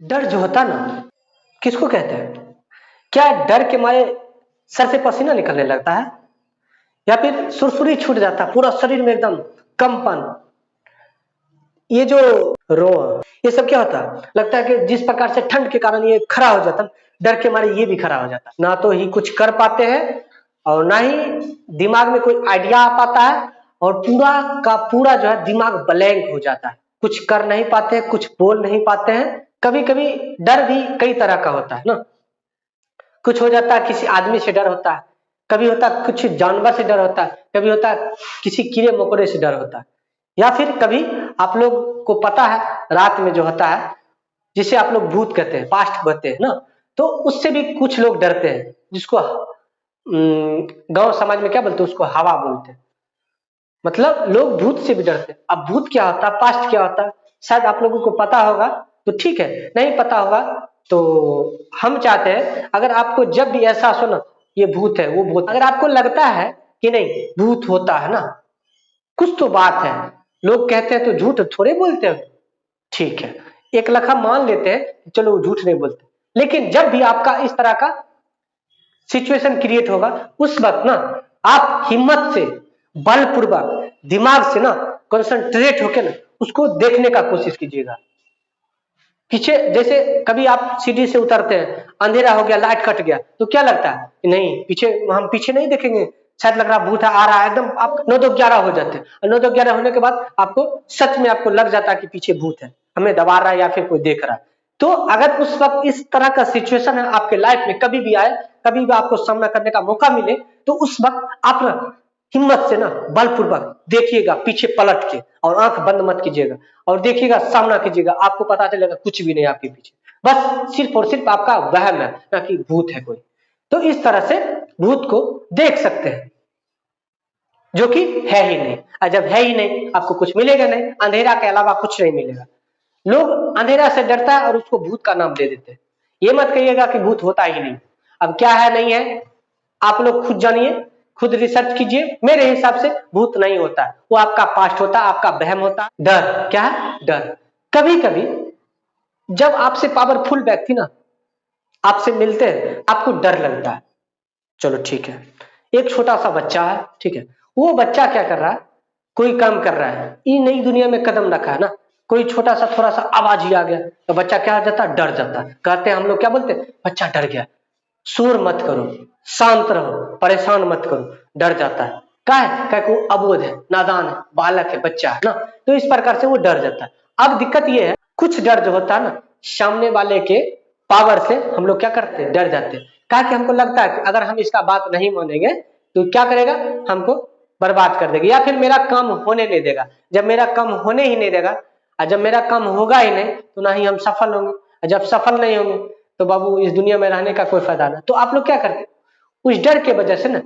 डर जो होता है ना, किसको कहते हैं? क्या डर के मारे सर से पसीना निकलने लगता है, या फिर सुरसुरी छूट जाता है, पूरा शरीर में एकदम कंपन, ये जो रोआ, ये सब क्या होता है? लगता है कि जिस प्रकार से ठंड के कारण ये खड़ा हो जाता है, डर के मारे ये भी खड़ा हो जाता है। ना तो ही कुछ कर पाते हैं और ना ही दिमाग में कोई आइडिया आ पाता है, और पूरा का पूरा जो है दिमाग ब्लैंक हो जाता है, कुछ कर नहीं पाते, कुछ बोल नहीं पाते हैं। कभी कभी डर भी कई तरह का होता है ना, कुछ हो जाता है किसी आदमी से डर होता है, कभी होता है कुछ जानवर से डर होता है, कभी होता है किसी कीड़े मकोड़े से डर होता है, या फिर कभी आप लोग को पता है रात में जो होता है जिसे आप लोग भूत कहते हैं, पास्ट कहते हैं ना, तो उससे भी कुछ लोग डरते हैं, जिसको गांव समाज में क्या बोलते हैं, उसको हवा बोलते हैं। मतलब लोग भूत से भी डरते हैं। अब भूत क्या होता है, पास्ट क्या होता है, शायद आप लोगों को पता होगा तो ठीक है, नहीं पता होगा तो हम चाहते हैं अगर आपको जब भी एहसास हो ना ये भूत है वो भूत, अगर आपको लगता है कि नहीं भूत होता है ना, कुछ तो बात है, लोग कहते हैं तो झूठ थोड़े बोलते हैं, ठीक है एक लखा मान लेते हैं चलो झूठ नहीं बोलते, लेकिन जब भी आपका इस तरह का सिचुएशन क्रिएट होगा उस वक्त ना आप हिम्मत से, बलपूर्वक, दिमाग से ना कंसंट्रेट होकर ना उसको देखने का कोशिश कीजिएगा। पीछे जैसे कभी आप सीढ़ी से उतरते हैं, अंधेरा हो गया, लाइट कट गया, तो क्या लगता है कि नहीं पीछे, हम पीछे नहीं देखेंगे, शायद लग रहा भूत आ रहा है, एकदम आप 9-2-11 हो जाते हैं, और 9-2-11 होने के बाद आपको सच में आपको लग जाता है कि पीछे भूत है, हमें दबा रहा है या फिर कोई देख रहा है। तो अगर उस वक्त इस तरह का सिचुएशन है आपके लाइफ में, कभी भी आए, कभी भी आपको सामना करने का मौका मिले, तो उस वक्त आप ना हिम्मत से ना बलपूर्वक देखिएगा, पीछे पलट के, और आंख बंद मत कीजिएगा, और देखिएगा, सामना कीजिएगा, आपको पता चलेगा कुछ भी नहीं आपके पीछे, बस सिर्फ और सिर्फ आपका वहम है, ना कि भूत है कोई। तो इस तरह से भूत को देख सकते हैं, जो कि है ही नहीं, और जब है ही नहीं आपको कुछ मिलेगा नहीं, अंधेरा के अलावा कुछ नहीं मिलेगा। लोग अंधेरा से डरता है और उसको भूत का नाम दे देते हैं। ये मत कहिएगा कि भूत होता ही नहीं। अब क्या है नहीं है आप लोग खुद जानिए, खुद रिसर्च कीजिए। मेरे हिसाब से भूत नहीं होता है, वो आपका पास्ट होता है, आपका वहम होता है। डर क्या है? डर। कभी कभी जब आपसे पावरफुल व्यक्ति ना आपसे मिलते हैं, आपको डर लगता है। चलो ठीक है, एक छोटा सा बच्चा है, ठीक है, वो बच्चा क्या कर रहा है, कोई काम कर रहा है, ये नई दुनिया में कदम रखा है ना, कोई छोटा सा थोड़ा सा आवाज ही आ गया तो बच्चा क्या हो जाता है, डर जाता है। कहते हैं हम लोग क्या बोलते हैं, बच्चा डर गया। शोर मत करो, शांत रहो, परेशान मत करो, डर जाता है। क्या है, क्या वो अबोध है, नादान है, बालक है, बच्चा है ना, तो इस प्रकार से वो डर जाता है। अब दिक्कत ये है, कुछ डर जो होता है ना, सामने वाले के पावर से हम लोग क्या करते हैं, डर जाते हैं। क्या कि हमको लगता है कि अगर हम इसका बात नहीं मानेंगे तो क्या करेगा, हमको बर्बाद कर देगा, या फिर मेरा काम होने नहीं देगा। जब मेरा काम होने ही नहीं देगा, और जब मेरा काम होगा ही नहीं तो ना ही हम सफल होंगे, और जब सफल नहीं होंगे तो बाबू इस दुनिया में रहने का कोई फायदा नहीं। तो आप लोग क्या करते हैं, उस डर के वजह से ना,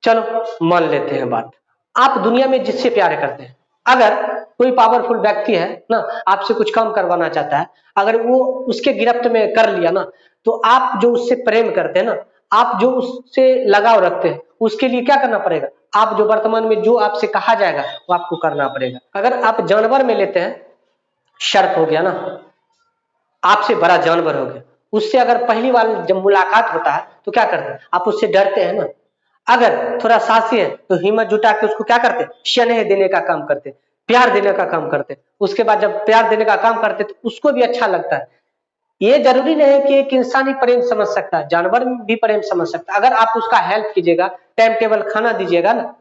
चलो मान लेते हैं बात, आप दुनिया में जिससे प्यार करते हैं, अगर कोई पावरफुल व्यक्ति है ना, आपसे कुछ काम करवाना चाहता है, अगर वो उसके गिरफ्त में कर लिया ना, तो आप जो उससे प्रेम करते हैं ना, आप जो उससे लगाव रखते हैं, उसके लिए क्या करना पड़ेगा, आप जो वर्तमान में जो आपसे कहा जाएगा वो आपको करना पड़ेगा। अगर आप जानवर में लेते हैं, सर्प हो गया ना, आपसे बड़ा जानवर हो गया, उससे अगर पहली बार जब मुलाकात होता है तो क्या करते हैं, आप उससे डरते हैं ना। अगर थोड़ा साहसी है तो हिम्मत जुटा के उसको क्या करते हैं, स्नेह देने का काम करते हैं, प्यार देने का काम करते हैं। उसके बाद जब प्यार देने का काम करते हैं तो उसको भी अच्छा लगता है। ये जरूरी नहीं है कि एक इंसान ही प्रेम समझ सकता है, जानवर भी प्रेम समझ सकता है। अगर आप उसका हेल्प कीजिएगा, टाइम टेबल खाना दीजिएगा ना,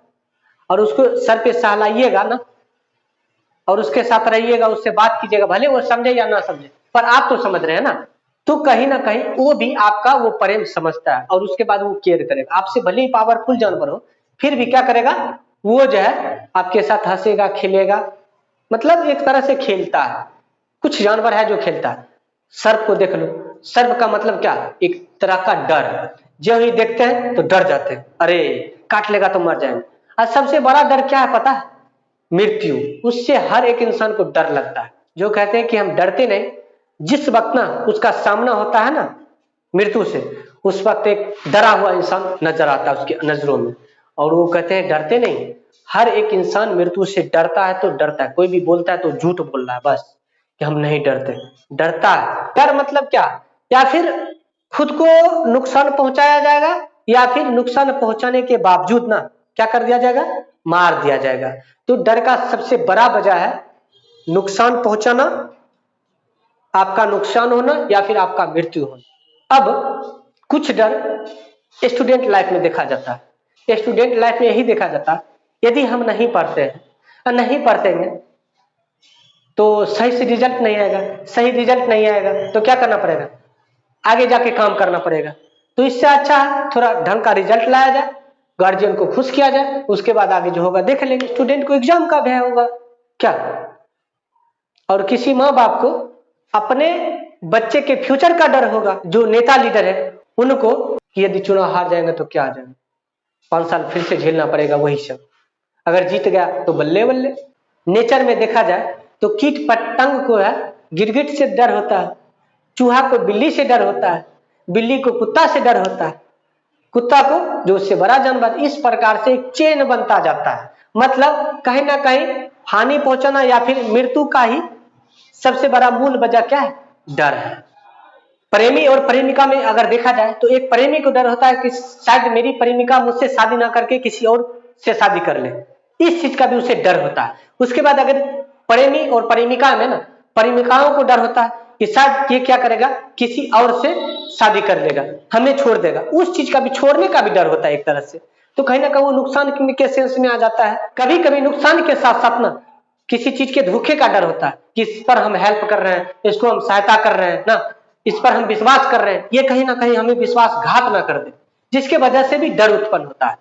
और उसको सर पे सहलाइएगा ना, और उसके साथ रहिएगा, उससे बात कीजिएगा, भले वो समझे या ना समझे, पर आप तो समझ रहे हैं ना, तो कहीं ना कहीं वो भी आपका वो प्रेम समझता है, और उसके बाद वो केयर करेगा आपसे। भले ही पावरफुल जानवर हो, फिर भी क्या करेगा, वो जो है आपके साथ हंसेगा, खेलेगा, मतलब एक तरह से खेलता है। कुछ जानवर है जो खेलता है। सर्प को देख लो, सर्प का मतलब क्या, एक तरह का डर, जो ही देखते हैं तो डर जाते हैं, अरे काट लेगा तो मर जाएंगे। और सबसे बड़ा डर क्या है पता है, मृत्यु। उससे हर एक इंसान को डर लगता है। जो कहते हैं कि हम डरते नहीं, जिस वक्त ना उसका सामना होता है ना मृत्यु से, उस वक्त एक डरा हुआ इंसान नजर आता है उसकी नजरों में, और वो कहते हैं डरते नहीं। हर एक इंसान मृत्यु से डरता है तो डरता है, कोई भी बोलता है तो झूठ बोल रहा है बस कि हम नहीं डरते, डरता है। डर मतलब क्या, या फिर खुद को नुकसान पहुंचाया जाएगा, या फिर नुकसान पहुंचाने के बावजूद ना क्या कर दिया जाएगा, मार दिया जाएगा। तो डर का सबसे बड़ा वजह है नुकसान पहुंचाना, आपका नुकसान होना या फिर आपका मृत्यु होना। अब कुछ डर स्टूडेंट लाइफ में देखा जाता है। स्टूडेंट लाइफ में यही देखा जाता है, यदि हम नहीं पढ़ते हैं और नहीं पढ़ेंगे तो सही से रिजल्ट नहीं आएगा, सही रिजल्ट नहीं आएगा तो क्या करना पड़ेगा, आगे जाके काम करना पड़ेगा। तो इससे अच्छा है थोड़ा ढंग का रिजल्ट लाया जाए, गार्जियन को खुश किया जाए, उसके बाद आगे जो होगा देख लेंगे। स्टूडेंट को एग्जाम का भय होगा क्या, और किसी माँ बाप को अपने बच्चे के फ्यूचर का डर होगा। जो नेता लीडर है उनको कि यदि चुनाव हार जाएंगे तो क्या आ जाएगा, 5 साल फिर से झेलना पड़ेगा वही सब, अगर जीत गया तो बल्ले बल्ले। नेचर में देखा जाए तो कीट पतंग को है गिरगिट से डर होता है, चूहा को बिल्ली से डर होता है, बिल्ली को कुत्ता से डर होता है, कुत्ता को जो उससे बड़ा जानवर। इस प्रकार से एक चेन बनता जाता है, मतलब कहीं ना कहीं हानि पहुंचाना या फिर मृत्यु का ही सबसे बड़ा मूल वजह क्या है, डर है। प्रेमी और प्रेमिका में अगर देखा जाए तो एक प्रेमी को डर होता है कि शायद मेरी प्रेमिका मुझसे शादी ना करके किसी और से शादी कर ले, इस चीज का भी उसे डर होता है। उसके बाद अगर प्रेमी और प्रेमिका में ना, प्रेमिकाओं को डर होता है कि शायद ये क्या करेगा, किसी और से शादी कर लेगा, हमें छोड़ देगा, उस चीज का भी छोड़ने का भी डर होता है एक तरह से। तो कहीं ना कहीं वो नुकसान के सेंस में आ जाता है। कभी कभी नुकसान के साथ साथ ना किसी चीज के धोखे का डर होता है कि इस पर हम हेल्प कर रहे हैं, इसको हम सहायता कर रहे हैं ना, इस पर हम विश्वास कर रहे हैं, ये कहीं ना कहीं हमें विश्वासघात ना कर दे, जिसके वजह से भी डर उत्पन्न होता है।